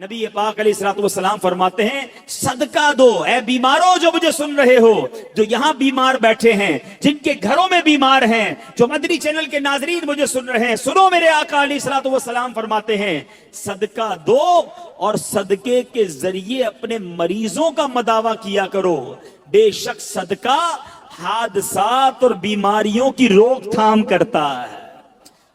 نبی پاک علیہ الصلوۃ والسلام فرماتے ہیں صدقہ دو اے بیماروں جو مجھے سن رہے ہو، جو یہاں بیمار بیٹھے ہیں، جن کے گھروں میں بیمار ہیں، جو مدنی چینل کے ناظرین مجھے سن رہے ہیں، سنو میرے آقا علیہ الصلوۃ والسلام فرماتے ہیں صدقہ دو اور صدقے کے ذریعے اپنے مریضوں کا مداوع کیا کرو، بے شک صدقہ حادثات اور بیماریوں کی روک تھام کرتا ہے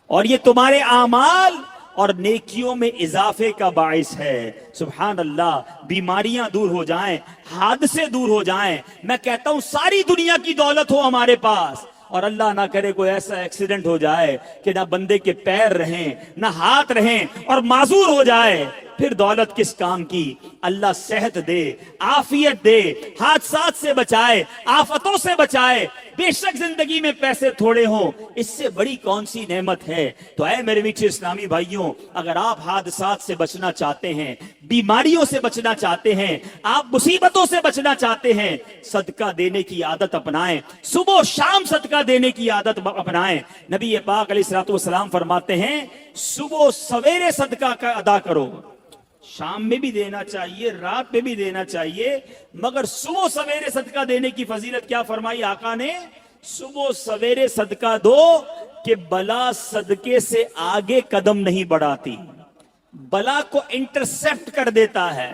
اور یہ تمہارے اعمال اور نیکیوں میں اضافے کا باعث ہے۔ سبحان اللہ، بیماریاں دور ہو جائیں، حادثے دور ہو جائیں، میں کہتا ہوں ساری دنیا کی دولت ہو ہمارے پاس اور اللہ نہ کرے کوئی ایسا ایکسیڈنٹ ہو جائے کہ نہ بندے کے پیر رہیں نہ ہاتھ رہیں اور معذور ہو جائے، پھر دولت کس کام کی؟ اللہ صحت دے، عافیت دے، حادثات سے بچائے، آفتوں سے بچائے۔ بے شک زندگی میں پیسے تھوڑے ہوں، اس سے بڑی کون سی نعمت ہے؟ تو اے میرے میٹھے اسلامی بھائیوں، اگر آپ حادثات سے بچنا چاہتے ہیں، بیماریوں سے بچنا چاہتے ہیں، آپ مصیبتوں سے بچنا چاہتے ہیں، صدقہ دینے کی عادت اپنائیں، صبح و شام صدقہ دینے کی عادت اپنائیں۔ نبی پاک علیہ الصلوۃ والسلام فرماتے ہیں صبح و سویرے صدقہ کا ادا کرو، شام میں بھی دینا چاہیے، رات میں بھی دینا چاہیے، مگر صبح سویرے صدقہ دینے کی فضیلت کیا فرمائی آقا نے؟ صبح سویرے صدقہ دو کہ بلا صدقے سے آگے قدم نہیں بڑھاتی، بلا کو انٹرسپٹ کر دیتا ہے،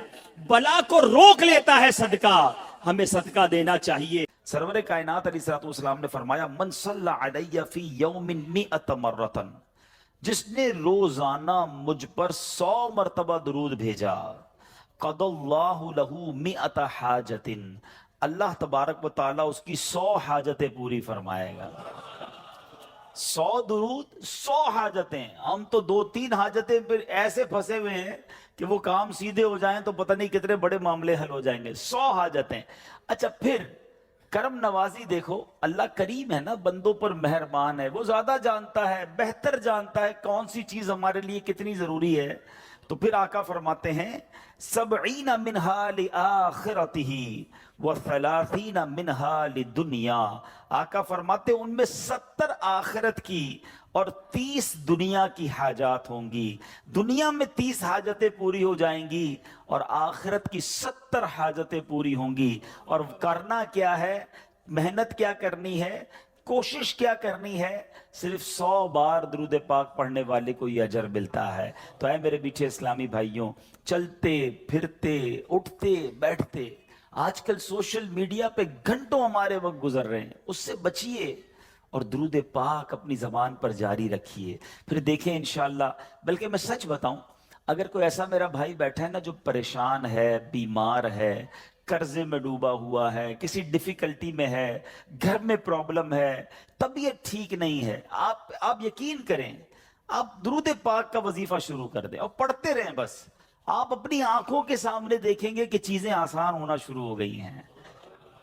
بلا کو روک لیتا ہے صدقہ۔ ہمیں صدقہ دینا چاہیے۔ سرور کائنات علیہ الصلوۃ والسلام نے فرمایا من صلی علی فی یوم 100 مرۃ، جس نے روزانہ مجھ پر 100 مرتبہ درود بھیجا، قضى اللہ لہ 100 حاجت، اللہ تبارک و تعالیٰ اس کی 100 حاجتیں پوری فرمائے گا۔ 100 درود 100 حاجتیں، ہم تو 2-3 حاجتیں پھر ایسے پھنسے ہوئے ہیں کہ وہ کام سیدھے ہو جائیں تو پتہ نہیں کتنے بڑے معاملے حل ہو جائیں گے۔ 100 حاجتیں۔ اچھا پھر کرم نوازی دیکھو، اللہ کریم ہے نا، بندوں پر مہربان ہے، وہ زیادہ جانتا ہے، بہتر جانتا ہے کون سی چیز ہمارے لیے کتنی ضروری ہے۔ تو پھر آقا فرماتے ہیں 70 منہا لآخرتہ و30 منہا لدنیا، آقا فرماتے ہیں ان میں 70 آخرت کی اور 30 دنیا کی حاجات ہوں گی۔ دنیا میں 30 حاجتیں پوری ہو جائیں گی اور آخرت کی 70 حاجتیں پوری ہوں گی۔ اور کرنا کیا ہے؟ محنت کیا کرنی ہے؟ کوشش کیا کرنی ہے؟ صرف 100 بار درود پاک پڑھنے والے کو یہ اجر ملتا ہے۔ تو اے میرے میٹھے اسلامی بھائیوں، چلتے پھرتے اٹھتے بیٹھتے آج کل سوشل میڈیا پہ گھنٹوں ہمارے وقت گزر رہے ہیں، اس سے بچیے اور درود پاک اپنی زبان پر جاری رکھیے، پھر دیکھیں انشاءاللہ۔ بلکہ میں سچ بتاؤں، اگر کوئی ایسا میرا بھائی بیٹھا ہے نا جو پریشان ہے، بیمار ہے، قرضے میں ڈوبا ہوا ہے، کسی ڈیفیکلٹی میں ہے، گھر میں پرابلم ہے، طبیعت ٹھیک نہیں ہے، آپ یقین کریں، آپ درود پاک کا وظیفہ شروع کر دیں اور پڑھتے رہیں بس، آپ اپنی آنکھوں کے سامنے دیکھیں گے کہ چیزیں آسان ہونا شروع ہو گئی ہیں،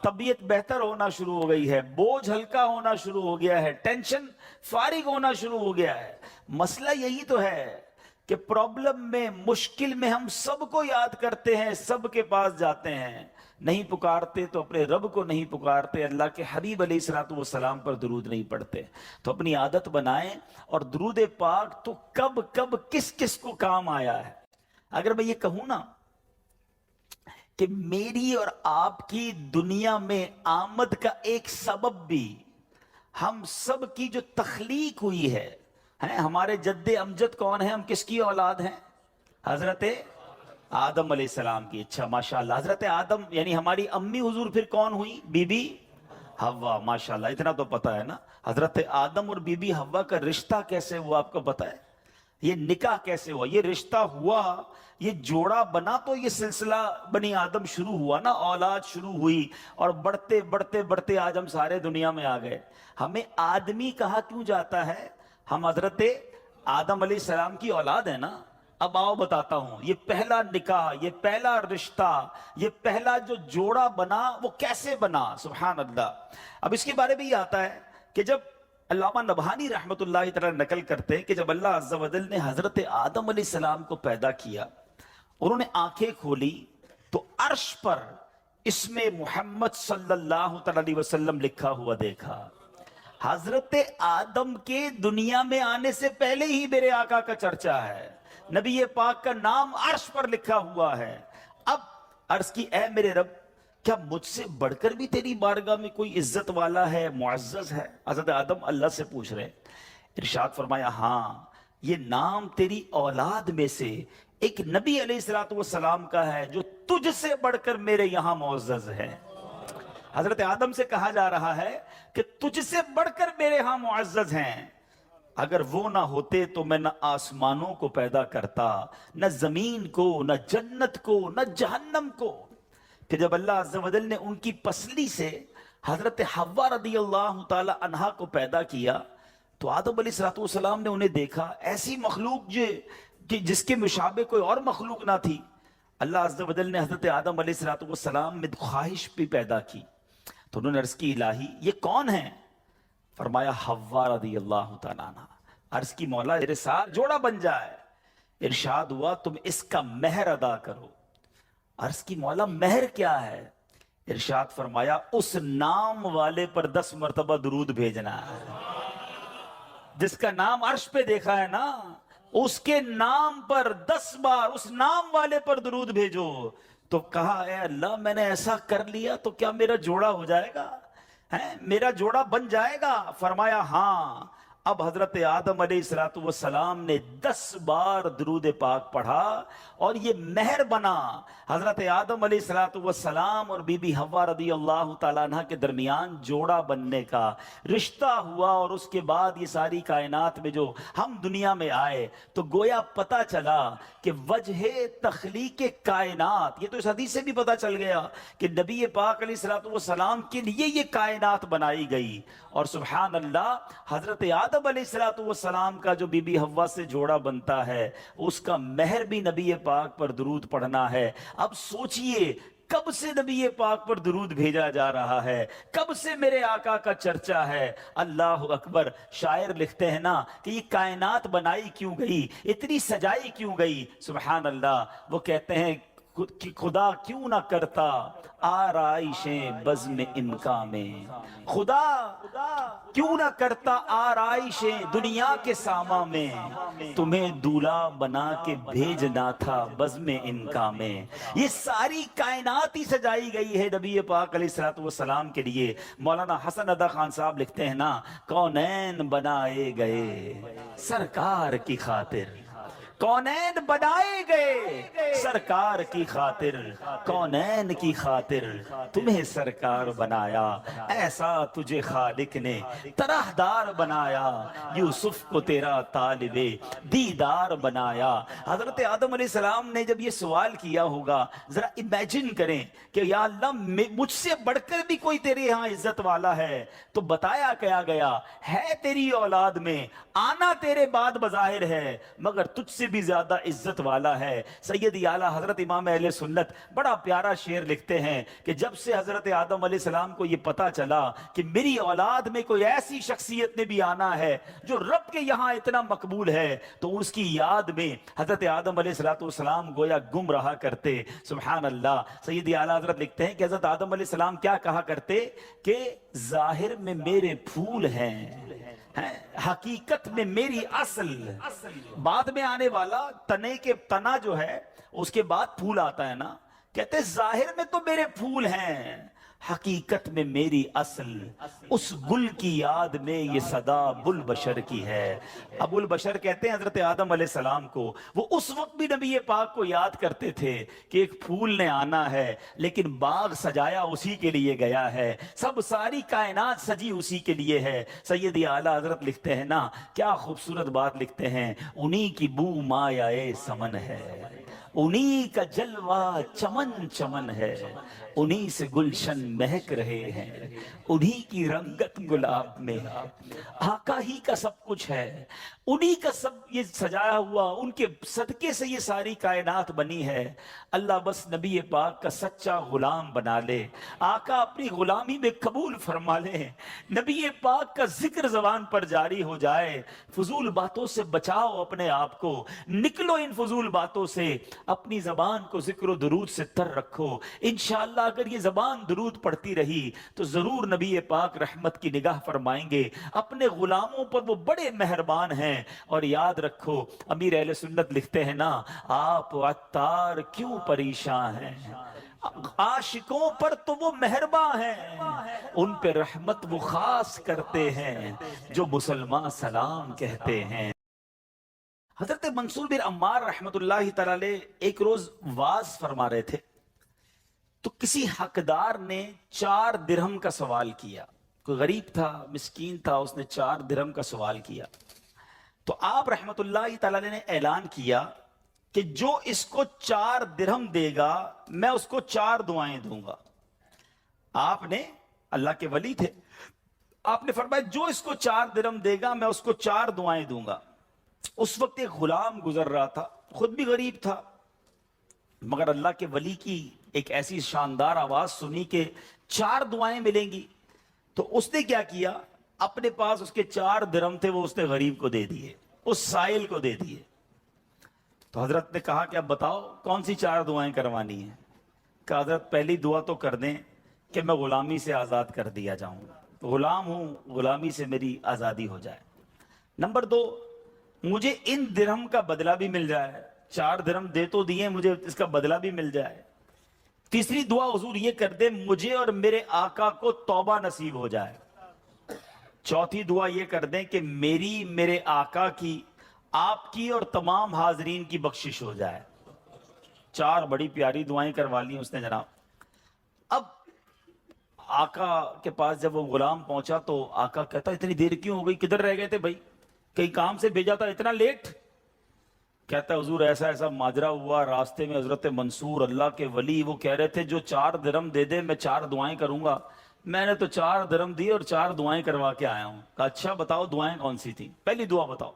طبیعت بہتر ہونا شروع ہو گئی ہے، بوجھ ہلکا ہونا شروع ہو گیا ہے، ٹینشن فارغ ہونا شروع ہو گیا ہے۔ مسئلہ یہی تو ہے کہ پرابلم میں، مشکل میں ہم سب کو یاد کرتے ہیں، سب کے پاس جاتے ہیں، نہیں پکارتے تو اپنے رب کو نہیں پکارتے، اللہ کے حبیب علیہ الصلوۃ والسلام پر درود نہیں پڑھتے۔ تو اپنی عادت بنائیں، اور درود پاک تو کب کب کس کس کو کام آیا ہے۔ اگر میں یہ کہوں نا کہ میری اور آپ کی دنیا میں آمد کا ایک سبب بھی ہم سب کی جو تخلیق ہوئی ہے، ہمارے جد امجد کون ہیں؟ ہم کس کی اولاد ہیں؟ حضرت آدم علیہ السلام کی۔ اچھا ماشاءاللہ، حضرت آدم یعنی ہماری امی حضور پھر کون ہوئی؟ بی بی حوا۔ ماشاءاللہ، اتنا تو پتا ہے نا۔ حضرت آدم اور بی بی حوا کا رشتہ کیسے ہوا آپ کو پتا ہے؟ یہ نکاح کیسے ہوا؟ یہ رشتہ ہوا، یہ جوڑا بنا تو یہ سلسلہ بنی آدم شروع ہوا نا، اولاد شروع ہوئی، اور بڑھتے بڑھتے بڑھتے آج ہم سارے دنیا میں آ گئے۔ ہمیں آدمی کہا کیوں جاتا ہے؟ ہم حضرت آدم علیہ السلام کی اولاد ہے نا۔ اب آؤ بتاتا ہوں، یہ پہلا نکاح، یہ پہلا رشتہ، یہ پہلا جو جوڑا بنا وہ کیسے بنا؟ سبحان اللہ۔ اب اس کے بارے میں یہ آتا ہے کہ جب علامہ نبہانی رحمت اللہ تعالی نقل کرتے کہ جب اللہ عز و جل نے حضرت آدم علیہ السلام کو پیدا کیا، انہوں نے آنکھیں کھولی تو عرش پر اسم محمد صلی اللہ علیہ وسلم لکھا ہوا دیکھا۔ حضرت آدم کے دنیا میں آنے سے پہلے ہی میرے آقا کا چرچا ہے، نبی پاک کا نام عرش پر لکھا ہوا ہے۔ اب عرض کی اے میرے رب کیا مجھ سے بڑھ کر بھی تیری بارگاہ میں کوئی عزت والا ہے، معزز ہے؟ حضرت آدم اللہ سے پوچھ رہے، ارشاد فرمایا ہاں یہ نام تیری اولاد میں سے ایک نبی علیہ السلام کا ہے جو تجھ سے بڑھ کر میرے یہاں معزز ہے۔ حضرت آدم سے کہا جا رہا ہے کہ تجھ سے بڑھ کر میرے ہاں معزز ہیں، اگر وہ نہ ہوتے تو میں نہ آسمانوں کو پیدا کرتا، نہ زمین کو، نہ جنت کو، نہ جہنم کو۔ کہ جب اللہ عز و جل نے ان کی پسلی سے حضرت حوا رضی اللہ تعالی عنہا کو پیدا کیا تو آدم علیہ السلام نے انہیں دیکھا، ایسی مخلوق جس کے مشابہ کوئی اور مخلوق نہ تھی۔ اللہ عز و جل نے حضرت آدم علیہ السلام میں خواہش بھی پیدا کی تو انہوں نے عرض کی الہی یہ کون ہیں؟ فرمایا حوا رضی اللہ تعالیٰ عنہ۔ عرض کی مولا میرے ساتھ جوڑا بن جائے۔ ارشاد ہوا تم اس کا مہر ادا کرو۔ عرض کی مولا مہر کیا ہے؟ ارشاد فرمایا اس نام والے پر 10 مرتبہ درود بھیجنا ہے، جس کا نام عرش پہ دیکھا ہے نا، اس کے نام پر 10 بار اس نام والے پر درود بھیجو۔ تو کہا اے اللہ میں نے ایسا کر لیا تو کیا میرا جوڑا ہو جائے گا؟ میرا جوڑا بن جائے گا؟ فرمایا ہاں۔ اب حضرت آدم علیہ السلام نے 10 بار درود پاک پڑھا اور یہ مہر بنا حضرت آدم علیہ السلام اور بی بی حوا رضی اللہ تعالیٰ عنہ کے درمیان جوڑا بننے کا رشتہ ہوا۔ اور اس کے بعد یہ ساری کائنات میں جو ہم دنیا میں آئے تو گویا پتہ چلا کہ وجہ تخلیق کائنات، یہ تو اس حدیث سے بھی پتہ چل گیا کہ نبی پاک علیہ السلام کے لیے یہ کائنات بنائی گئی۔ اور سبحان اللہ حضرت آدم علیہ السلام کا جو بی بی حوا سے جوڑا بنتا ہے اس کا مہر بھی نبی پاک پر درود پڑھنا ہے۔ اب سوچئے کب سے نبی پاک پر درود بھیجا جا رہا ہے، کب سے میرے آقا کا چرچا ہے۔ اللہ اکبر۔ شاعر لکھتے ہیں نا کہ یہ کائنات بنائی کیوں گئی، اتنی سجائی کیوں گئی؟ سبحان اللہ۔ وہ کہتے ہیں کہ خدا کیوں نہ کرتا آرائشیں بزم انکا میں، خدا کیوں نہ کرتا آرائشیں دنیا کے ساما میں، تمہیں دولہا بنا کے بھیجنا تھا بزم انکا میں۔ یہ ساری کائنات ہی سجائی گئی ہے نبی پاک علیہ السلام کے لیے۔ مولانا حسن ادا خان صاحب لکھتے ہیں نا کونین بنائے گئے سرکار کی خاطر، کونین بنائے گئے سرکار کی خاطر، کونین کی خاطر تمہیں سرکار بنایا، ایسا تجھے خالق نے طرح دار بنایا، یوسف کو تیرا طالب دیدار بنایا۔ حضرت آدم علیہ السلام نے جب یہ سوال کیا ہوگا، ذرا امیجن کریں کہ یا اللہ مجھ سے بڑھ کر بھی کوئی تیرے یہاں عزت والا ہے، تو بتایا کیا گیا ہے تیری اولاد میں آنا تیرے بعد بظاہر ہے مگر تجھ سے بھی زیادہ عزت والا ہے۔ سیدی اعلیٰ حضرت امام اہل سنت بڑا پیارا شعر لکھتے ہیں کہ جب سے حضرت آدم علیہ السلام کو یہ پتا چلا کہ میری اولاد میں کوئی ایسی شخصیت نے بھی آنا ہے جو رب کے یہاں اتنا مقبول ہے، تو اس کی یاد میں حضرت آدم علیہ السلام گویا گم رہا کرتے۔ سبحان اللہ۔ سیدی اعلیٰ حضرت لکھتے ہیں کہ حضرت آدم علیہ السلام کیا کہا کرتے کہ ظاہر میں میرے پھول ہیں، حقیقت میں میری اصل۔ بعد میں آنے والا تنے کے تنا جو ہے اس کے بعد پھول آتا ہے نا، کہتے ظاہر میں تو میرے پھول ہیں، حقیقت میں میری اصل، اس گل کی یاد میں یہ صدا بل بشر کی ہے۔ ابو البشر کہتے ہیں حضرت آدم علیہ السلام کو، وہ اس وقت بھی نبی پاک کو یاد کرتے تھے کہ ایک پھول نے آنا ہے لیکن باغ سجایا اسی کے لیے گیا ہے، سب ساری کائنات سجی اسی کے لیے ہے۔ سیدی اعلیٰ حضرت لکھتے ہیں نا کیا خوبصورت بات لکھتے ہیں، انہی کی بو مایہ سمن ہے، انہی کا جلوہ چمن چمن ہے، انہی سے گلشن مہک رہے ہیں، انہی کی رنگت گلاب میں ہے، آقا ہی کا سب کچھ ہے، انہی کا سب یہ سجایا ہوا، ان کے صدقے سے یہ ساری کائنات بنی ہے۔ اللہ بس نبی پاک کا سچا غلام بنا لے، آقا اپنی غلامی میں قبول فرما لے، نبی پاک کا ذکر زبان پر جاری ہو جائے، فضول باتوں سے بچاؤ اپنے آپ کو، نکلو ان فضول باتوں سے۔ اپنی زبان کو ذکر و درود سے تر رکھو. انشاءاللہ اگر یہ زبان درود پڑھتی رہی تو ضرور نبی پاک رحمت کی نگاہ فرمائیں گے. اپنے غلاموں پر وہ بڑے مہربان ہیں. اور یاد رکھو امیر اہل سنت لکھتے ہیں نا، آپ عطار کیوں پریشان ہیں، عاشقوں پر تو وہ مہربان ہیں، ان پہ رحمت وہ خاص کرتے ہیں جو مسلمان سلام کہتے ہیں. حضرت منصور بن عمار رحمت اللہ تعالی ایک روز واز فرما رہے تھے تو کسی حقدار نے 4 درہم کا سوال کیا. کوئی غریب تھا، مسکین تھا، اس نے 4 درہم کا سوال کیا. تو آپ رحمت اللہ تعالی نے اعلان کیا کہ جو اس کو 4 درہم دے گا میں اس کو 4 دعائیں دوں گا. آپ نے، اللہ کے ولی تھے، آپ نے فرمایا جو اس کو 4 درہم دے گا میں اس کو 4 دعائیں دوں گا. اس وقت ایک غلام گزر رہا تھا، خود بھی غریب تھا، مگر اللہ کے ولی کی ایک ایسی شاندار آواز سنی کہ 4 دعائیں ملیں گی. تو اس نے کیا کیا، اپنے پاس اس کے 4 درہم تھے، وہ اس نے غریب کو دے دیے، اس سائل کو دے دیے. تو حضرت نے کہا کہ اب بتاؤ کون سی 4 دعائیں کروانی ہیں. کہ حضرت پہلی دعا تو کر دیں کہ میں غلامی سے آزاد کر دیا جاؤں، غلام ہوں، غلامی سے میری آزادی ہو جائے. نمبر 2، مجھے ان درہم کا بدلہ بھی مل جائے، 4 درہم دے تو دیے، مجھے اس کا بدلہ بھی مل جائے. تیسری دعا حضور یہ کر دے مجھے اور میرے آقا کو توبہ نصیب ہو جائے. چوتھی دعا یہ کر دیں کہ میری، میرے آقا کی، آپ کی اور تمام حاضرین کی بخشش ہو جائے. 4 بڑی پیاری دعائیں کروا لی اس نے جناب. اب آقا کے پاس جب وہ غلام پہنچا تو آقا کہتا اتنی دیر کیوں ہو گئی، کدھر رہ گئے تھے بھائی، کہیں کام سے بھیجا تھا اتنا لیٹ؟ کہتا ہے حضور ایسا ایسا ماجرا ہوا، راستے میں حضرت منصور اللہ کے ولی وہ کہہ رہے تھے جو 4 درہم دے دے میں 4 دعائیں کروں گا. میں نے تو 4 درہم دی اور 4 دعائیں کروا کے آیا ہوں. کہا اچھا بتاؤ دعائیں کون سی تھیں، پہلی دعا بتاؤ.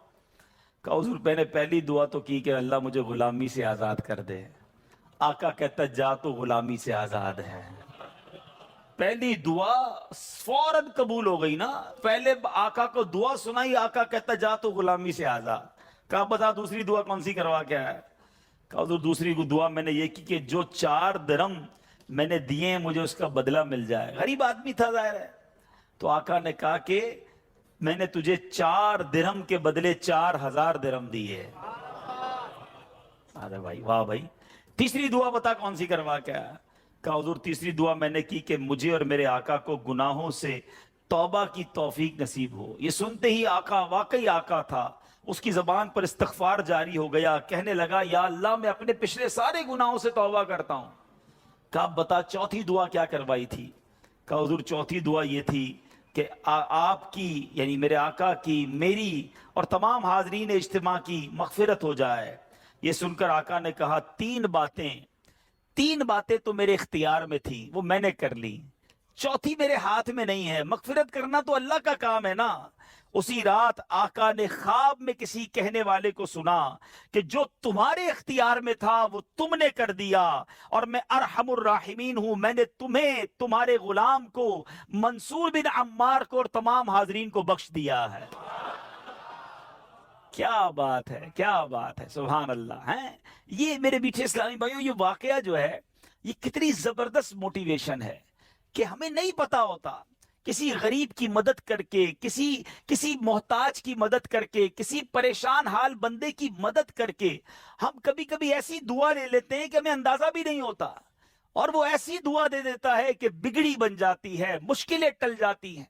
کہا حضور میں نے پہلی دعا تو کی کہ اللہ مجھے غلامی سے آزاد کر دے. آقا کہتا جا تو غلامی سے آزاد ہے. پہلی دعا فوراً قبول ہو گئی نا، پہلے آقا کو دعا سنائی، آقا کہتا جا تو غلامی سے آزاد. کہا بتا دوسری دعا کون سی کروا کے آیا؟ کہا حضور دوسری دعا میں نے یہ کی کہ جو 4 درہم میں نے دیے ہیں مجھے اس کا بدلہ مل جائے. غریب آدمی تھا ظاہر ہے. تو آقا نے کہا کہ میں نے تجھے 4 درہم کے بدلے 4000 درہم دیے. ارے بھائی واہ بھائی. تیسری دعا بتا کون سی کروا کے آیا؟ کہا حضور تیسری دعا میں نے کی کہ مجھے اور میرے آقا کو گناہوں سے توبہ کی توفیق نصیب ہو. یہ سنتے ہی آقا، واقعی آقا تھا، اس کی زبان پر استغفار جاری ہو گیا، کہنے لگا یا اللہ میں اپنے پچھلے سارے گناہوں سے توبہ کرتا ہوں. کہا بتا چوتھی دعا کیا کروائی تھی؟ کہا حضور چوتھی دعا یہ تھی کہ آپ کی یعنی میرے آقا کی، میری اور تمام حاضرین اجتماع کی مغفرت ہو جائے. یہ سن کر آقا نے کہا 3 باتیں تو میرے اختیار میں تھی، وہ میں نے کر لی، چوتھی میرے ہاتھ میں نہیں ہے. مغفرت کرنا تو اللہ کا کام ہے نا. اسی رات آقا نے خواب میں کسی کہنے والے کو سنا کہ جو تمہارے اختیار میں تھا وہ تم نے کر دیا، اور میں ارحم الراحمین ہوں، میں نے تمہیں، تمہارے غلام کو، منصور بن عمار کو اور تمام حاضرین کو بخش دیا ہے. کیا بات ہے، کیا بات ہے، سبحان اللہ. ہیں یہ میرے میٹھے اسلامی بھائیوں، یہ واقعہ جو ہے یہ کتنی زبردست موٹیویشن ہے کہ ہمیں نہیں پتا ہوتا کسی غریب کی مدد کر کے، کسی محتاج کی مدد کر کے، کسی پریشان حال بندے کی مدد کر کے ہم کبھی کبھی ایسی دعا لے لیتے ہیں کہ ہمیں اندازہ بھی نہیں ہوتا، اور وہ ایسی دعا دے دیتا ہے کہ بگڑی بن جاتی ہے، مشکلیں ٹل جاتی ہیں.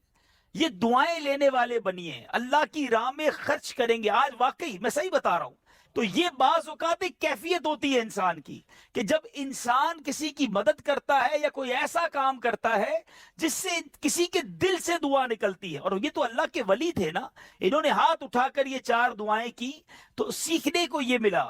یہ دعائیں لینے والے بنیے، اللہ کی راہ میں خرچ کریں گے. آج واقعی میں صحیح بتا رہا ہوں. تو یہ بعض اوقات ایک کیفیت ہوتی ہے انسان کی کہ جب انسان کسی کی مدد کرتا ہے یا کوئی ایسا کام کرتا ہے جس سے کسی کے دل سے دعا نکلتی ہے. اور یہ تو اللہ کے ولی تھے نا، انہوں نے ہاتھ اٹھا کر یہ 4 دعائیں کی. تو سیکھنے کو یہ ملا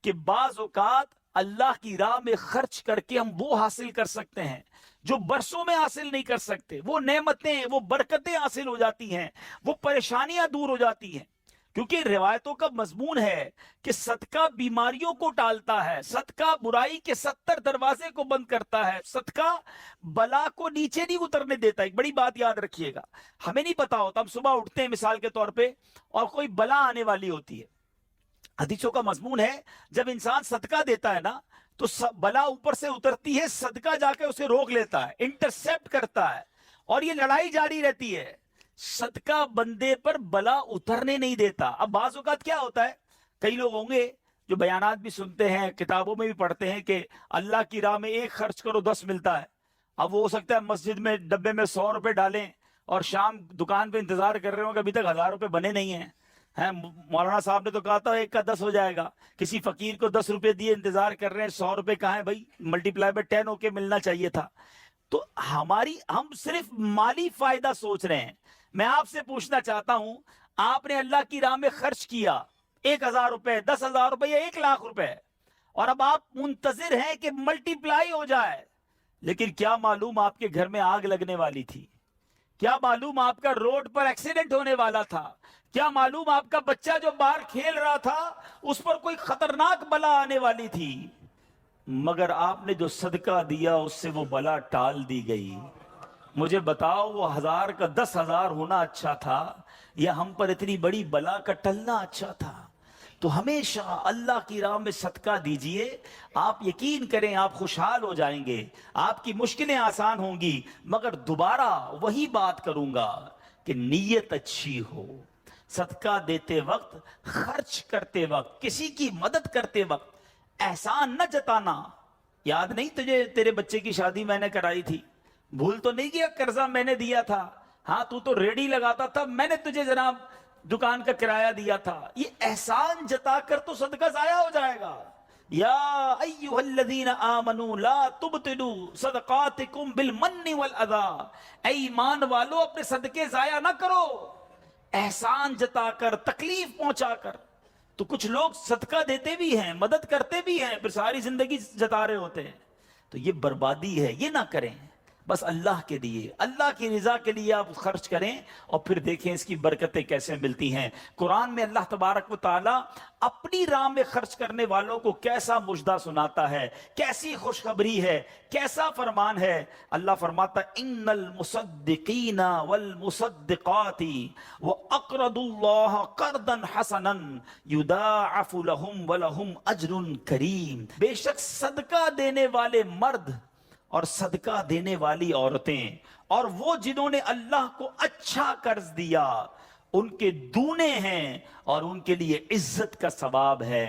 کہ بعض اوقات اللہ کی راہ میں خرچ کر کے ہم وہ حاصل کر سکتے ہیں جو برسوں میں حاصل نہیں کر سکتے. وہ نعمتیں، وہ برکتیں حاصل ہو جاتی ہیں، وہ پریشانیاں دور ہو جاتی ہیں. کیونکہ روایتوں کا مضمون ہے کہ صدقہ بیماریوں کو ٹالتا ہے، صدقہ برائی کے 70 دروازے کو بند کرتا ہے، صدقہ بلا کو نیچے نہیں اترنے دیتا. ایک بڑی بات یاد رکھیے گا، ہمیں نہیں پتا ہوتا، ہم صبح اٹھتے ہیں مثال کے طور پہ اور کوئی بلا آنے والی ہوتی ہے، حدیثوں کا مضمون ہے جب انسان صدقہ دیتا ہے نا تو بلا اوپر سے اترتی ہے، صدقہ جا کے اسے روک لیتا ہے، انٹرسپٹ کرتا ہے، اور یہ لڑائی جاری رہتی ہے۔ صدقہ بندے پر بلا اترنے نہیں دیتا۔ اب بعض اوقات کیا ہوتا ہے، کئی لوگ ہوں گے جو بیانات بھی سنتے ہیں، کتابوں میں بھی پڑھتے ہیں کہ اللہ کی راہ میں 1 خرچ کرو 10 ملتا ہے۔ اب وہ ہو سکتا ہے مسجد میں ڈبے میں 100 روپے ڈالیں اور شام دکان پہ انتظار کر رہے ہوں کہ ابھی تک 1000 روپے بنے نہیں ہیں۔ مولانا صاحب نے تو کہا تھا 1 کا 10 ہو جائے گا، کسی فقیر کو 10 روپے دیے انتظار کر رہے ہیں، 100 روپے کہاں ہے بھائی، ملٹی پلائی بائی 10 ہو کے ملنا چاہیے تھا۔ تو ہم صرف مالی فائدہ سوچ رہے ہیں۔ میں آپ سے پوچھنا چاہتا ہوں، آپ نے اللہ کی راہ میں خرچ کیا 1000 روپے، 10,000 روپے یا 1,00,000 روپے، اور اب آپ منتظر ہیں کہ ملٹی پلائی ہو جائے، لیکن کیا معلوم آپ کے گھر میں آگ لگنے والی تھی، کیا معلوم آپ کا روڈ پر ایکسیڈنٹ ہونے والا تھا، کیا معلوم آپ کا بچہ جو باہر کھیل رہا تھا اس پر کوئی خطرناک بلا آنے والی تھی، مگر آپ نے جو صدقہ دیا اس سے وہ بلا ٹال دی گئی۔ مجھے بتاؤ، وہ 1000 کا 10,000 ہونا اچھا تھا یا ہم پر اتنی بڑی بلا کا ٹلنا اچھا تھا؟ تو ہمیشہ اللہ کی راہ میں صدقہ دیجئے، آپ یقین کریں آپ خوشحال ہو جائیں گے، آپ کی مشکلیں آسان ہوں گی۔ مگر دوبارہ وہی بات کروں گا کہ نیت اچھی ہو، صدقہ دیتے وقت، خرچ کرتے وقت، کسی کی مدد کرتے وقت احسان نہ جتانا۔ یاد نہیں تجھے تیرے بچے کی شادی میں نے کرائی تھی؟ بھول تو نہیں کیا قرضہ میں نے دیا تھا؟ ہاں تو ریڈی لگاتا تھا، میں نے تجھے جناب دکان کا کرایہ دیا تھا۔ یہ احسان جتا کر تو صدقہ ضائع ہو جائے گا۔ یا ایھا الذین آمنوا لا تبطلوا صدقاتکم بالمن والاذی، اے ایمان والو اپنے صدقے ضائع نہ کرو احسان جتا کر، تکلیف پہنچا کر۔ تو کچھ لوگ صدقہ دیتے بھی ہیں، مدد کرتے بھی ہیں، پھر ساری زندگی جتا رہے ہوتے ہیں۔ تو یہ بربادی ہے، یہ نہ کریں۔ بس اللہ کے لیے، اللہ کی رضا کے لیے آپ خرچ کریں، اور پھر دیکھیں اس کی برکتیں کیسے ملتی ہیں۔ قرآن میں اللہ تبارک و تعالی اپنی راہ میں خرچ کرنے والوں کو کیسا مژدہ سناتا ہے، کیسی خوشخبری ہے، کیسا فرمان ہے۔ اللہ فرماتا ان المصدقین والمصدقات واقرضوا اللہ قرضا حسنا یضاعف لهم ولهم اجر کریم، بے شک صدقہ دینے والے مرد اور صدقہ دینے والی عورتیں، اور وہ جنہوں نے اللہ کو اچھا قرض دیا، ان کے دونے ہیں اور ان کے لیے عزت کا ثواب ہے۔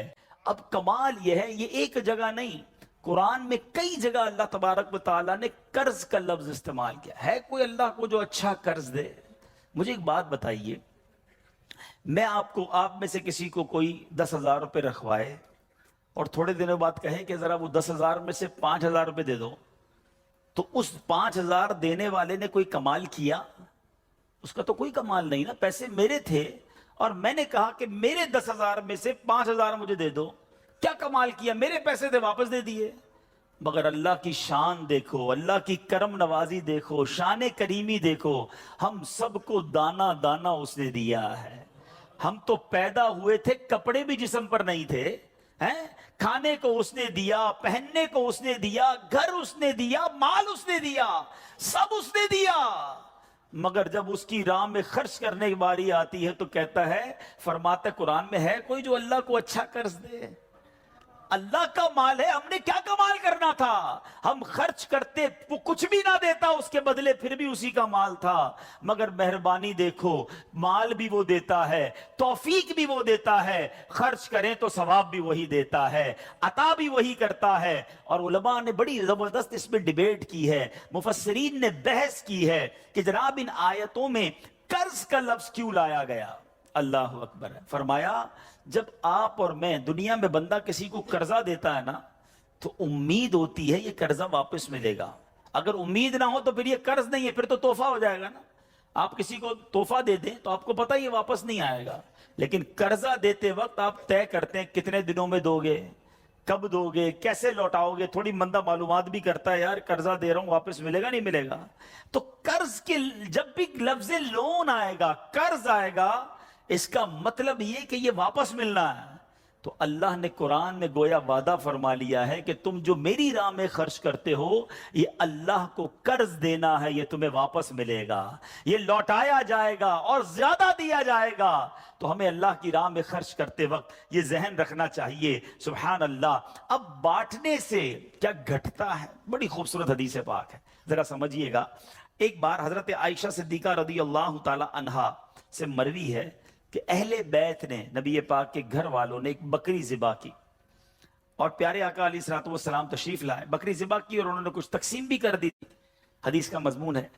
اب کمال یہ ہے، یہ ایک جگہ نہیں، قرآن میں کئی جگہ اللہ تبارک و تعالیٰ نے قرض کا لفظ استعمال کیا ہے۔ کوئی اللہ کو جو اچھا قرض دے؟ مجھے ایک بات بتائیے، میں آپ میں سے کسی کو کوئی 10,000 روپے رکھوائے اور تھوڑے دنوں بعد کہے کہ ذرا وہ 10,000 میں سے 5,000 روپے دے دو، تو اس 5,000 دینے والے نے کوئی کمال کیا؟ اس کا تو کوئی کمال نہیں نا، پیسے میرے تھے اور میں نے کہا کہ میرے 10,000 میں سے 5,000 مجھے دے دو، کیا کمال کیا؟ میرے پیسے تھے واپس دے دیے۔ مگر اللہ کی شان دیکھو، اللہ کی کرم نوازی دیکھو، شان کریمی دیکھو، ہم سب کو دانا دانا اس نے دیا ہے۔ ہم تو پیدا ہوئے تھے، کپڑے بھی جسم پر نہیں تھے، کھانے کو اس نے دیا، پہننے کو اس نے دیا، گھر اس نے دیا، مال اس نے دیا، سب اس نے دیا، مگر جب اس کی راہ میں خرچ کرنے کی باری آتی ہے تو کہتا ہے، فرماتا ہے قرآن میں ہے کوئی جو اللہ کو اچھا قرض دے؟ اللہ کا مال ہے، ہم نے کیا کمال کرنا تھا؟ ہم خرچ کرتے، وہ کچھ بھی نہ دیتا اس کے بدلے، پھر بھی اسی کا مال تھا۔ مگر مہربانی دیکھو، مال بھی وہ دیتا ہے، توفیق بھی وہ دیتا ہے، خرچ کریں تو ثواب بھی وہی دیتا ہے، عطا بھی وہی کرتا ہے۔ اور علماء نے بڑی زبردست اس میں ڈیبیٹ کی ہے، مفسرین نے بحث کی ہے کہ جناب ان آیتوں میں قرض کا لفظ کیوں لایا گیا؟ اللہ اکبر ہے۔ فرمایا جب آپ اور میں، دنیا میں بندہ کسی کو قرضہ دیتا ہے نا تو امید ہوتی ہے یہ قرضہ واپس ملے گا۔ اگر امید نہ ہو تو پھر یہ قرض نہیں ہے، پھر تو تحفہ ہو جائے گا نا۔ آپ کسی کو تحفہ دے دیں تو آپ کو پتہ یہ واپس نہیں آئے گا، لیکن قرضہ دیتے وقت آپ طے کرتے ہیں کتنے دنوں میں دو گے، کب دو گے، کیسے لوٹاؤ گے، تھوڑی بندہ معلومات بھی کرتا ہے، یار قرضہ دے رہا ہوں واپس ملے گا نہیں ملے گا۔ تو قرض کے جب بھی لفظ لون آئے گا، قرض آئے گا، اس کا مطلب یہ کہ یہ واپس ملنا ہے۔ تو اللہ نے قرآن میں گویا وعدہ فرما لیا ہے کہ تم جو میری راہ میں خرچ کرتے ہو یہ اللہ کو قرض دینا ہے، یہ تمہیں واپس ملے گا، یہ لوٹایا جائے گا اور زیادہ دیا جائے گا۔ تو ہمیں اللہ کی راہ میں خرچ کرتے وقت یہ ذہن رکھنا چاہیے۔ سبحان اللہ۔ اب بانٹنے سے کیا گھٹتا ہے؟ بڑی خوبصورت حدیث پاک ہے، ذرا سمجھیے گا۔ ایک بار حضرت عائشہ صدیقہ رضی اللہ تعالی عنہا سے مروی ہے کہ اہل بیت نے، نبی پاک کے گھر والوں نے ایک بکری ذبح کی اور پیارے آقا علیہ الصلوۃ والسلام تشریف لائے، بکری ذبح کی اور انہوں نے کچھ تقسیم بھی کر دی۔ حدیث کا مضمون ہے،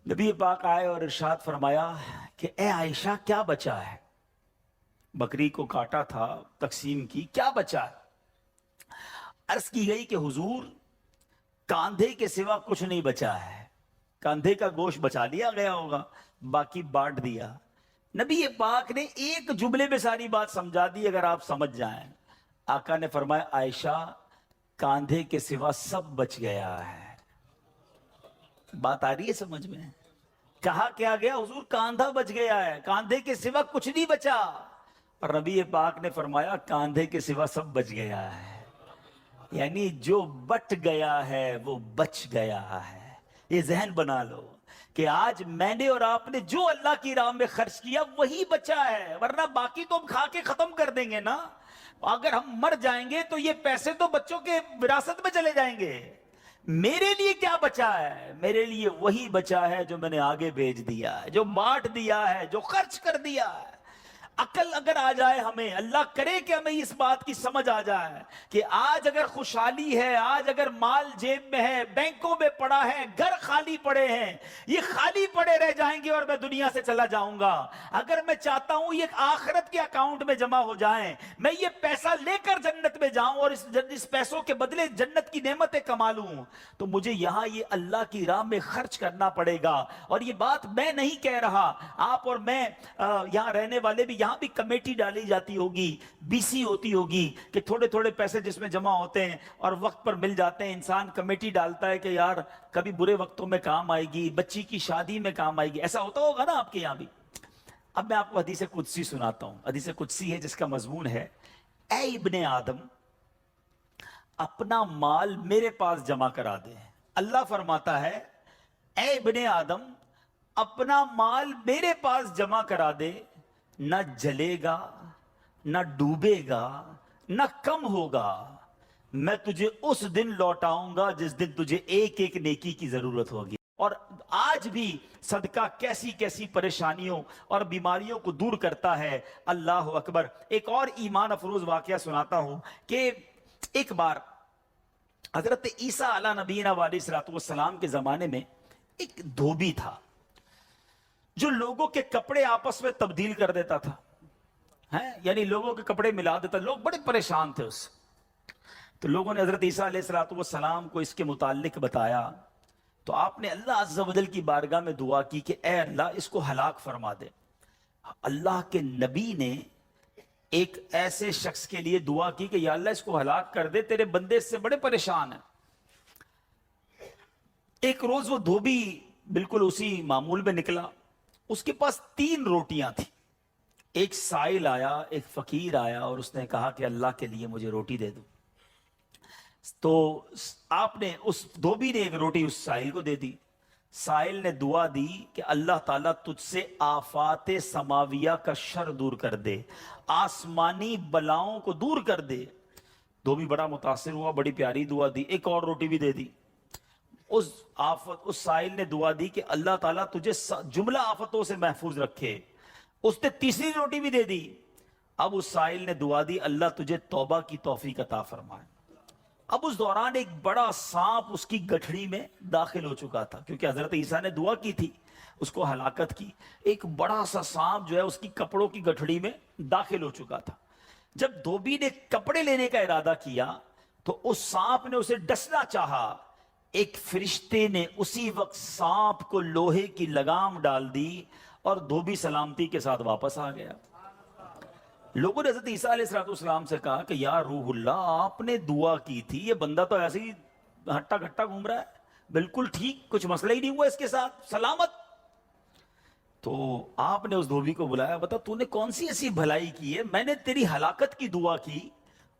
نبی پاک آئے اور ارشاد فرمایا کہ اے عائشہ کیا بچا ہے؟ بکری کو کاٹا تھا، تقسیم کی، کیا بچا ہے؟ عرض کی گئی کہ حضور کاندھے کے سوا کچھ نہیں بچا ہے، کاندھے کا گوشت بچا لیا گیا ہوگا، باقی بانٹ دیا۔ نبی پاک نے ایک جملے میں ساری بات سمجھا دی، اگر آپ سمجھ جائیں۔ آقا نے فرمایا عائشہ کاندھے کے سوا سب بچ گیا ہے۔ بات آ رہی ہے سمجھ میں؟ کہا کیا گیا؟ حضور کاندھا بچ گیا ہے، کاندھے کے سوا کچھ نہیں بچا۔ اور نبی پاک نے فرمایا کاندھے کے سوا سب بچ گیا ہے، یعنی جو بٹ گیا ہے وہ بچ گیا ہے۔ یہ ذہن بنا لو کہ آج میں نے اور آپ نے جو اللہ کی راہ میں خرچ کیا وہی بچا ہے، ورنہ باقی تو ہم کھا کے ختم کر دیں گے نا۔ اگر ہم مر جائیں گے تو یہ پیسے تو بچوں کے وراثت میں چلے جائیں گے۔ میرے لیے کیا بچا ہے؟ میرے لیے وہی بچا ہے جو میں نے آگے بھیج دیا ہے، جو بانٹ دیا ہے، جو خرچ کر دیا ہے۔ عقل اگر آ جائے ہمیں، اللہ کرے کہ ہمیں اس بات کی سمجھ آ جائے کہ آج اگر خوشحالی ہے، آج اگر مال جیب میں ہے، بینکوں میں پڑا ہے، گھر خالی پڑے ہیں، یہ خالی پڑے رہ جائیں گے اور میں دنیا سے چلا جاؤں گا۔ اگر میں چاہتا ہوں یہ آخرت کے اکاؤنٹ میں جمع ہو جائیں، میں یہ پیسہ لے کر جنت میں جاؤں اور اس پیسوں کے بدلے جنت کی نعمتیں کما لوں، تو مجھے یہاں یہ اللہ کی راہ میں خرچ کرنا پڑے گا۔ اور یہ بات میں نہیں کہہ رہا، آپ اور میں یہاں رہنے والے بھی، یہاں بھی کمیٹی ڈالی جاتی ہوگی، بی سی ہوتی ہوگی کہ تھوڑے تھوڑے پیسے جس میں جمع ہوتے ہیں اور وقت پر مل جاتے ہیں، انسان کمیٹی ڈالتا ہے کہ یار کبھی برے وقتوں میں کام آئے گی، بچی کی شادی میں کام آئے گی۔ ایسا ہوتا ہوگا نا آپ کے یہاں بھی۔ اب میں آپ کو حدیث قدسی سناتا ہوں۔ حدیث قدسی ہے جس کا مضمون ہے اے ابن آدم اپنا مال میرے پاس جمع کرا دے۔ اللہ فرماتا ہے اے ابن آدم اپنا مال میرے پاس جمع کرا دے، نہ جلے گا، نہ ڈوبے گا، نہ کم ہوگا، میں تجھے اس دن لوٹاؤں گا جس دن تجھے ایک ایک نیکی کی ضرورت ہوگی۔ اور آج بھی صدقہ کیسی کیسی پریشانیوں اور بیماریوں کو دور کرتا ہے۔ اللہ اکبر۔ ایک اور ایمان افروز واقعہ سناتا ہوں کہ ایک بار حضرت عیسیٰ علیہ نبینا علیہ السلام کے زمانے میں ایک دھوبی تھا جو لوگوں کے کپڑے آپس میں تبدیل کر دیتا تھا، یعنی لوگوں کے کپڑے ملا دیتا۔ لوگ بڑے پریشان تھے اس سے۔ تو لوگوں نے حضرت عیسیٰ علیہ السلام کو اس کے متعلق بتایا، تو آپ نے اللہ عز و جل کی بارگاہ میں دعا کی کہ اے اللہ اس کو ہلاک فرما دے۔ اللہ کے نبی نے ایک ایسے شخص کے لیے دعا کی کہ یا اللہ اس کو ہلاک کر دے، تیرے بندے اس سے بڑے پریشان ہیں۔ ایک روز وہ دھوبی بالکل اسی معمول میں نکلا، اس کے پاس 3 روٹیاں تھیں۔ ایک سائل آیا، ایک فقیر آیا اور اس نے کہا کہ اللہ کے لیے مجھے روٹی دے دو۔ تو آپ نے اس دھوبی نے ایک روٹی اس سائل کو دے دی۔ سائل نے دعا دی کہ اللہ تعالیٰ تجھ سے آفات سماویہ کا شر دور کر دے، آسمانی بلاؤں کو دور کر دے۔ دھوبی بڑا متاثر ہوا، بڑی پیاری دعا دی، ایک اور روٹی بھی دے دی۔ اس سائل نے دعا دی کہ اللہ تعالیٰ تجھے جملہ آفتوں سے محفوظ رکھے۔ اس نے تیسری روٹی بھی دے دی۔ اب اس سائل نے دعا دی اللہ تجھے توبہ کی توفیق عطا فرمائے۔ اب اس دوران ایک بڑا سانپ اس کی گٹھڑی میں داخل ہو چکا تھا، کیونکہ حضرت عیسیٰ نے دعا کی تھی اس کو ہلاکت کی۔ ایک بڑا سا سانپ جو ہے اس کی کپڑوں کی گٹھڑی میں داخل ہو چکا تھا۔ جب دھوبی نے کپڑے لینے کا ارادہ کیا تو اس سانپ نے اسے ڈسنا چاہا، ایک فرشتے نے اسی وقت سانپ کو لوہے کی لگام ڈال دی اور دھوبی سلامتی کے ساتھ واپس آ گیا۔ لوگوں نے حضرت عیسیٰ علیہ السلام سے کہا کہ یا روح اللہ آپ نے دعا کی تھی، یہ بندہ تو ایسے ہی ہٹا گھٹا گھوم رہا ہے، بالکل ٹھیک، کچھ مسئلہ ہی نہیں ہوا اس کے ساتھ، سلامت۔ تو آپ نے اس دھوبی کو بلایا, بتا تو نے کون سی ایسی بھلائی کی ہے, میں نے تیری ہلاکت کی دعا کی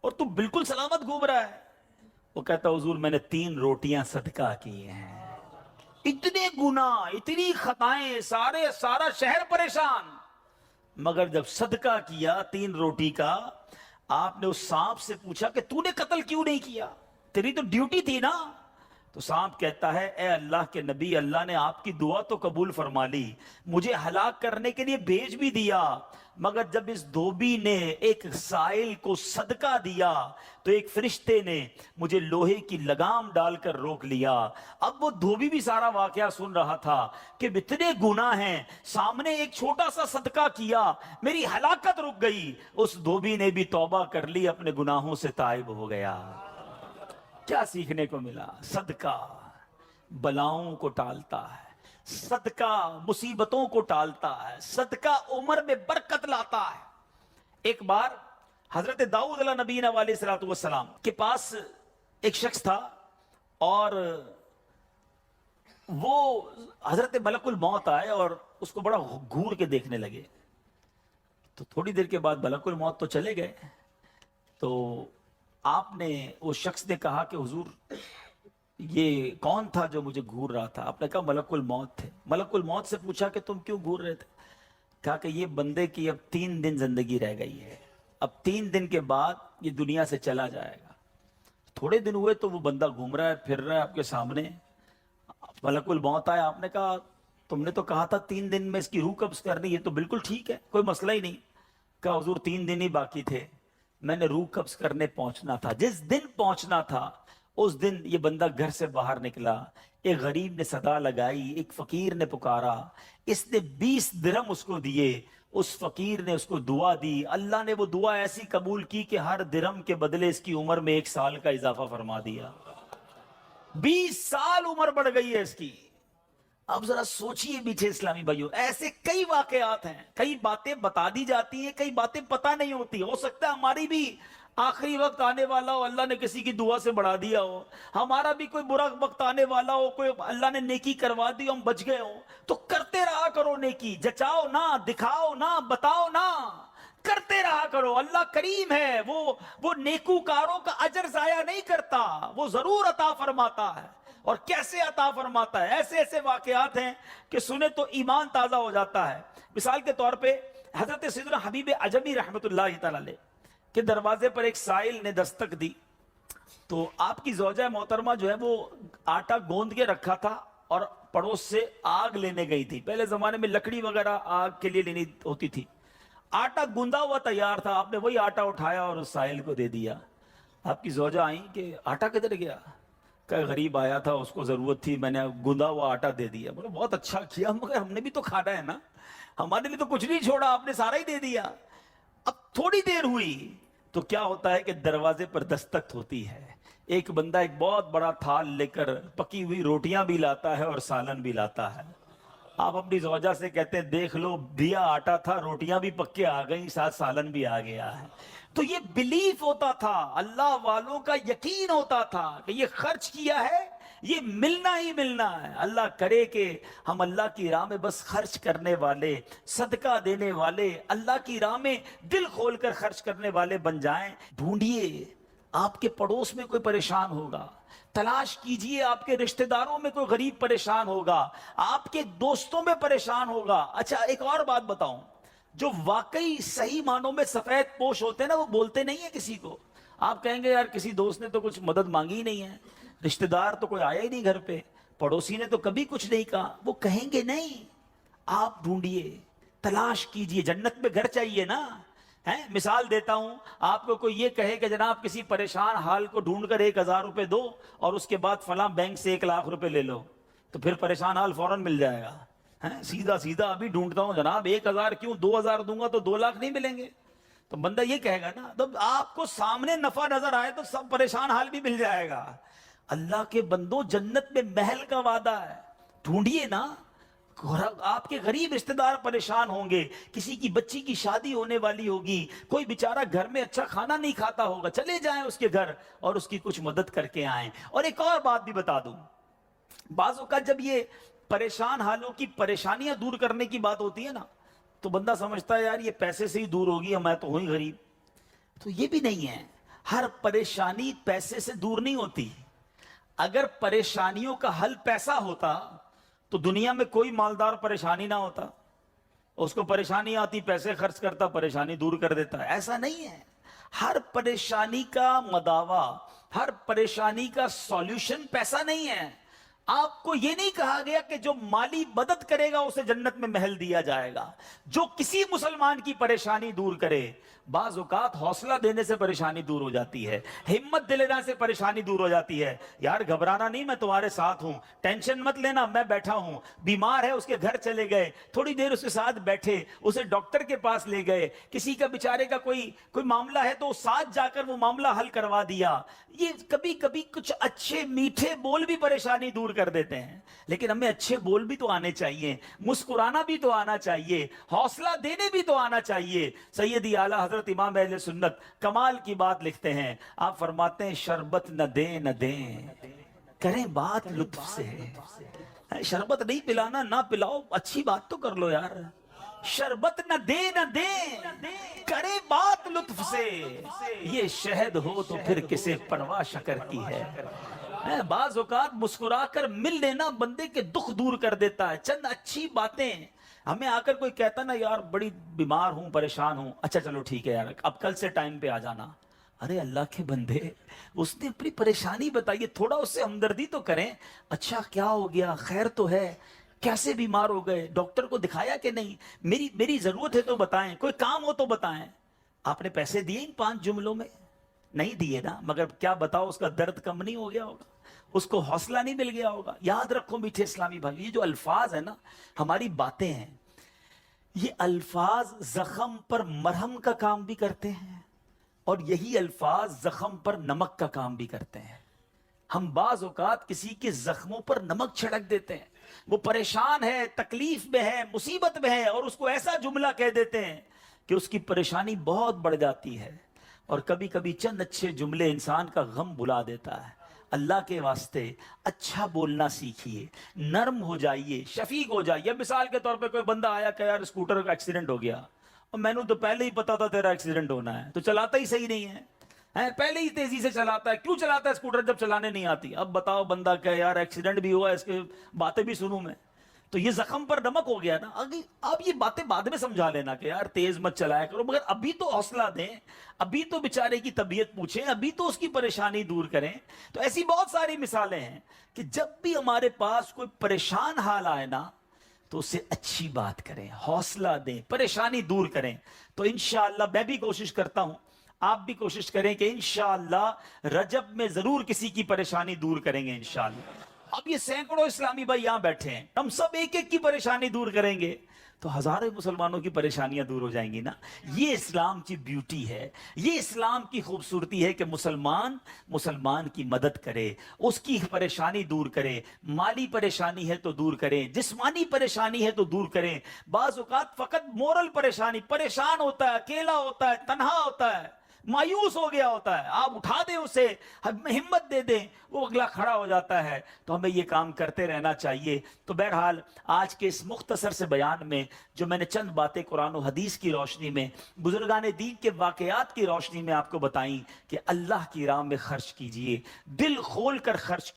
اور تو بالکل سلامت گھوم رہا ہے. وہ کہتا حضور میں نے 3 روٹیاں صدقہ کی ہیں. اتنے گناہ, اتنی خطائیں, سارا شہر پریشان, مگر جب صدقہ کیا 3 روٹی کا, آپ نے اس سانپ سے پوچھا کہ تو نے قتل کیوں نہیں کیا, تیری تو ڈیوٹی تھی نا. تو سانپ کہتا ہے اے اللہ کے نبی, اللہ نے آپ کی دعا تو قبول فرما لی, مجھے ہلاک کرنے کے لیے بھیج بھی دیا, مگر جب اس دھوبی نے ایک سائل کو صدقہ دیا تو ایک فرشتے نے مجھے لوہے کی لگام ڈال کر روک لیا. اب وہ دھوبی بھی سارا واقعہ سن رہا تھا کہ اتنے گناہ ہیں, سامنے ایک چھوٹا سا صدقہ کیا, میری ہلاکت رک گئی. اس دھوبی نے بھی توبہ کر لی, اپنے گناہوں سے تائب ہو گیا. کیا سیکھنے کو ملا؟ صدقہ بلاؤں کو ٹالتا ہے, صدقہ مصیبتوں کو ٹالتا ہے, صدقہ عمر میں برکت لاتا ہے. ایک بار حضرت داؤد علیہ نبی علیہ الصلوۃ والسلام کے پاس ایک شخص تھا, اور وہ حضرت ملک الموت آئے اور اس کو بڑا گھور کے دیکھنے لگے. تو تھوڑی دیر کے بعد ملک الموت تو چلے گئے, تو آپ نے, اس شخص نے کہا کہ حضور یہ کون تھا جو مجھے گھور رہا تھا؟ آپ نے کہا ملک الموت تھے. ملک الموت سے پوچھا کہ تم کیوں گھور رہے تھے؟ کہا کہ یہ بندے کی اب 3 دن زندگی رہ گئی ہے, اب 3 دن کے بعد یہ دنیا سے چلا جائے گا. تھوڑے دن ہوئے تو وہ بندہ گھوم رہا ہے, پھر رہا ہے آپ کے سامنے. ملک الموت آیا, آپ نے کہا تم نے تو کہا تھا 3 دن میں اس کی روح قبض کرنی ہے, تو بالکل ٹھیک ہے, کوئی مسئلہ ہی نہیں. کہا حضور 3 دن ہی باقی تھے, میں نے روح قبض کرنے پہنچنا تھا, جس دن پہنچنا تھا اس دن یہ بندہ گھر سے باہر نکلا. ایک غریب نے صدا لگائی, ایک فقیر نے پکارا, اس نے 20 درہم اس کو دیے, اس فقیر نے اس کو دعا دی, اللہ نے وہ دعا ایسی قبول کی کہ ہر درہم کے بدلے اس کی عمر میں 1 سال کا اضافہ فرما دیا. 20 سال عمر بڑھ گئی ہے اس کی. اب ذرا سوچئے میٹھے اسلامی بھائیوں, ایسے کئی واقعات ہیں, کئی باتیں بتا دی جاتی ہیں, کئی باتیں پتہ نہیں ہوتی. ہو سکتا ہے ہماری بھی آخری وقت آنے والا ہو, اللہ نے کسی کی دعا سے بڑھا دیا ہو, ہمارا بھی کوئی برا وقت آنے والا ہو, کوئی اللہ نے نیکی کروا دی, ہم بچ گئے ہوں. تو کرتے رہا کرو نیکی, جچاؤ نہ, دکھاؤ نہ, بتاؤ نہ, کرتے رہا کرو. اللہ کریم ہے, وہ نیکوکاروں کا اجر ضائع نہیں کرتا, وہ ضرور عطا فرماتا ہے. اور کیسے عطا فرماتا ہے؟ ایسے ایسے واقعات ہیں کہ سنے تو ایمان تازہ ہو جاتا ہے. مثال کے طور پہ حضرت سیدنا حبیب عجمی رحمت اللہ تعالی علیہ کے دروازے پر ایک سائل نے دستک دی, تو آپ کی زوجہ محترمہ جو ہے وہ آٹا گوندھ کے رکھا تھا اور پڑوس سے آگ لینے گئی تھی. پہلے زمانے میں لکڑی وغیرہ آگ کے لیے لینی ہوتی تھی. آٹا گوندا ہوا تیار تھا, آپ نے وہی آٹا اٹھایا اور اس سائل کو دے دیا. آپ کی زوجہ آئیں کہ آٹا کدھر گیا؟ کہ غریب آیا تھا, اس کو ضرورت تھی, میں نے گوندا ہوا آٹا دے دیا. بولے بہت اچھا کیا, مگر ہم نے بھی تو کھانا ہے نا, ہمارے لیے تو کچھ نہیں چھوڑا, آپ نے سارا ہی دے دیا. اب تھوڑی دیر ہوئی تو کیا ہوتا ہے کہ دروازے پر دستک ہوتی ہے. ایک بندہ ایک بہت بڑا تھال لے کر پکی ہوئی روٹیاں بھی لاتا ہے اور سالن بھی لاتا ہے. آپ اپنی زوجہ سے کہتے ہیں دیکھ لو, دیا آٹا تھا, روٹیاں بھی پک کے آ گئی, ساتھ سالن بھی آ گیا ہے. تو یہ بلیف ہوتا تھا, اللہ والوں کا یقین ہوتا تھا کہ یہ خرچ کیا ہے, یہ ملنا ہی ملنا ہے. اللہ کرے کہ ہم اللہ کی راہ میں بس خرچ کرنے والے, صدقہ دینے والے, اللہ کی راہ میں دل کھول کر خرچ کرنے والے بن جائیں. ڈھونڈیے, آپ کے پڑوس میں کوئی پریشان ہوگا, تلاش کیجئے آپ کے رشتہ داروں میں کوئی غریب پریشان ہوگا, آپ کے دوستوں میں پریشان ہوگا. اچھا ایک اور بات بتاؤں, جو واقعی صحیح معنوں میں سفید پوش ہوتے ہیں نا, وہ بولتے نہیں ہیں کسی کو. آپ کہیں گے یار کسی دوست نے تو کچھ مدد مانگی ہی نہیں ہے, رشتہ دار تو کوئی آیا ہی نہیں گھر پہ, پڑوسی نے تو کبھی کچھ نہیں کہا, وہ کہیں گے نہیں. آپ ڈھونڈیے, تلاش کیجئے, جنت میں گھر چاہیے نا. مثال دیتا ہوں, آپ کو کوئی یہ کہے کہ جناب کسی پریشان حال کو ڈھونڈ کر 1000 روپے دو اور اس کے بعد فلاں بینک سے 1 لاکھ روپے لے لو, تو پھر پریشان حال فوراً مل جائے گا. سیدھا ابھی ڈھونڈتا ہوں جناب 1000 کیوں, 2000 دوں گا تو 2 لاکھ نہیں ملیں گے. تو بندہ یہ کہے گا نا, تو آپ کو سامنے نفع نظر آئے تو سب پریشان حال بھی مل جائے گا. اللہ کے بندوں, جنت میں محل کا وعدہ ہے, ڈھونڈیے نا. آپ کے غریب رشتہ دار پریشان ہوں گے, کسی کی بچی کی شادی ہونے والی ہوگی, کوئی بیچارہ گھر میں اچھا کھانا نہیں کھاتا ہوگا, چلے جائیں اس کے گھر اور اس کی کچھ مدد کر کے آئیں. اور ایک اور بات بھی بتا دوں, بعض اوقات جب یہ پریشان حالوں کی پریشانیاں دور کرنے کی بات ہوتی ہے نا، تو بندہ سمجھتا ہے یار یہ پیسے سے ہی دور ہوگی، میں تو ہوں ہی غریب. تو یہ بھی نہیں ہے. ہر پریشانی پیسے سے دور نہیں ہوتی. اگر پریشانیوں کا حل پیسہ ہوتا تو دنیا میں کوئی مالدار پریشانی نہ ہوتا. اس کو پریشانی آتی، پیسے خرچ کرتا، پریشانی دور کر دیتا. ایسا نہیں ہے. ہر پریشانی کا مداوا، ہر پریشانی کا سولوشن پیسہ نہیں ہے. آپ کو یہ نہیں کہا گیا کہ جو مالی مدد کرے گا اسے جنت میں محل دیا جائے گا. جو کسی مسلمان کی پریشانی دور کرے، بعض اوقات حوصلہ دینے سے پریشانی دور ہو جاتی ہے، ہمت دلانے سے پریشانی دور ہو جاتی ہے. یار گھبرانا نہیں، میں تمہارے ساتھ ہوں، ٹینشن مت لینا، میں بیٹھا ہوں. بیمار ہے، اس کے گھر چلے گئے، تھوڑی دیر اس کے ساتھ بیٹھے، اسے ڈاکٹر کے پاس لے گئے. کسی کا بیچارے کا کوئی معاملہ ہے تو ساتھ جا کر وہ معاملہ حل کروا دیا. یہ کبھی کبھی کچھ اچھے میٹھے بول بھی پریشانی دور کر دیتے ہیں. لیکن ہمیں اچھے بول بھی تو آنے چاہیے، مسکرانا بھی تو آنا چاہیے، حوصلہ دینے بھی تو آنا چاہیے. سیدی اعلیٰ حضرت امام اہل سنت کمال کی بات لکھتے ہیں. آپ فرماتے ہیں شربت نہ دیں نہ دیں، کریں بات لطف سے. شربت نہیں پلانا، نہ پلاؤ، اچھی بات تو کر لو یار. شربت نہ دے نہ دے، کرے بات لطف سے. یہ شہد ہو تو پھر کسے پرواہ شکر کی ہے. بعض اوقات مسکرا کر مل لینا بندے کے دکھ دور کر دیتا ہے. چند اچھی باتیں. ہمیں آ کر کوئی کہتا نا یار بڑی بیمار ہوں، پریشان ہوں، اچھا چلو ٹھیک ہے یار اب کل سے ٹائم پہ آ جانا. ارے اللہ کے بندے، اس نے اپنی پریشانی بتائیے، تھوڑا اس سے ہمدردی تو کریں. اچھا کیا ہو گیا، خیر تو ہے، کیسے بیمار ہو گئے، ڈاکٹر کو دکھایا کہ نہیں، میری ضرورت ہے تو بتائیں، کوئی کام ہو تو بتائیں. آپ نے پیسے دیے ان 5 جملوں میں؟ نہیں دیے نا، مگر کیا بتاؤ اس کا درد کم نہیں ہو گیا ہوگا، اس کو حوصلہ نہیں مل گیا ہوگا. یاد رکھو میٹھے اسلامی بھائی، یہ جو الفاظ ہیں نا، ہماری باتیں ہیں، یہ الفاظ زخم پر مرہم کا کام بھی کرتے ہیں اور یہی الفاظ زخم پر نمک کا کام بھی کرتے ہیں. ہم بعض اوقات کسی کے زخموں پر نمک چھڑک دیتے ہیں. وہ پریشان ہے، تکلیف میں ہے، مصیبت میں ہے، اور اس کو ایسا جملہ کہہ دیتے ہیں کہ اس کی پریشانی بہت بڑھ جاتی ہے. اور کبھی کبھی چند اچھے جملے انسان کا غم بھلا دیتا ہے. اللہ کے واسطے اچھا بولنا سیکھیے، نرم ہو جائیے، شفیق ہو جائیے. مثال کے طور پہ کوئی بندہ آیا کہ یار اسکوٹر کا ایکسیڈنٹ ہو گیا، اور میں نے تو پہلے ہی پتا تھا تیرا ایکسیڈنٹ ہونا ہے، تو چلاتا ہی صحیح نہیں ہے، پہلے ہی تیزی سے چلاتا ہے. کیوں چلاتا ہے اسکوٹر جب چلانے نہیں آتی؟ اب بتاؤ بندہ کہ یار ایکسیڈنٹ بھی ہوا، اس کے باتیں بھی سنوں میں، تو یہ زخم پر نمک ہو گیا نا. آپ یہ باتیں بعد میں سمجھا لینا کہ یار تیز مت چلایا کرو، مگر ابھی تو حوصلہ دیں، ابھی تو بیچارے کی طبیعت پوچھیں، ابھی تو اس کی پریشانی دور کریں. تو ایسی بہت ساری مثالیں ہیں کہ جب بھی ہمارے پاس کوئی پریشان حال آئے نا تو اسے اچھی بات کریں، حوصلہ دیں، پریشانی دور کریں. تو انشاءاللہ میں بھی کوشش کرتا ہوں، آپ بھی کوشش کریں کہ انشاءاللہ رجب میں ضرور کسی کی پریشانی دور کریں گے انشاءاللہ. اب یہ سینکڑوں اسلامی بھائی یہاں بیٹھے ہیں، ہم سب ایک ایک کی پریشانی دور کریں گے تو ہزاروں مسلمانوں کی پریشانیاں دور ہو جائیں گی نا. یہ اسلام کی بیوٹی ہے، یہ اسلام کی خوبصورتی ہے کہ مسلمان کی مدد کرے، اس کی پریشانی دور کرے. مالی پریشانی ہے تو دور کریں، جسمانی پریشانی ہے تو دور کریں. بعض اوقات فقط مورل پریشانی، پریشان ہوتا ہے، اکیلا ہوتا ہے، تنہا ہوتا ہے، مایوس ہو گیا ہوتا ہے، آپ اٹھا دیں اسے، ہمت دے دیں، وہ اگلا کھڑا ہو جاتا ہے. تو ہمیں یہ کام کرتے رہنا چاہیے. تو بہرحال آج کے اس مختصر سے بیان میں جو میں نے چند باتیں قرآن و حدیث کی روشنی میں، بزرگان دین کے واقعات کی روشنی میں آپ کو بتائیں کہ اللہ کی راہ میں خرچ کیجئے، دل کھول کر خرچ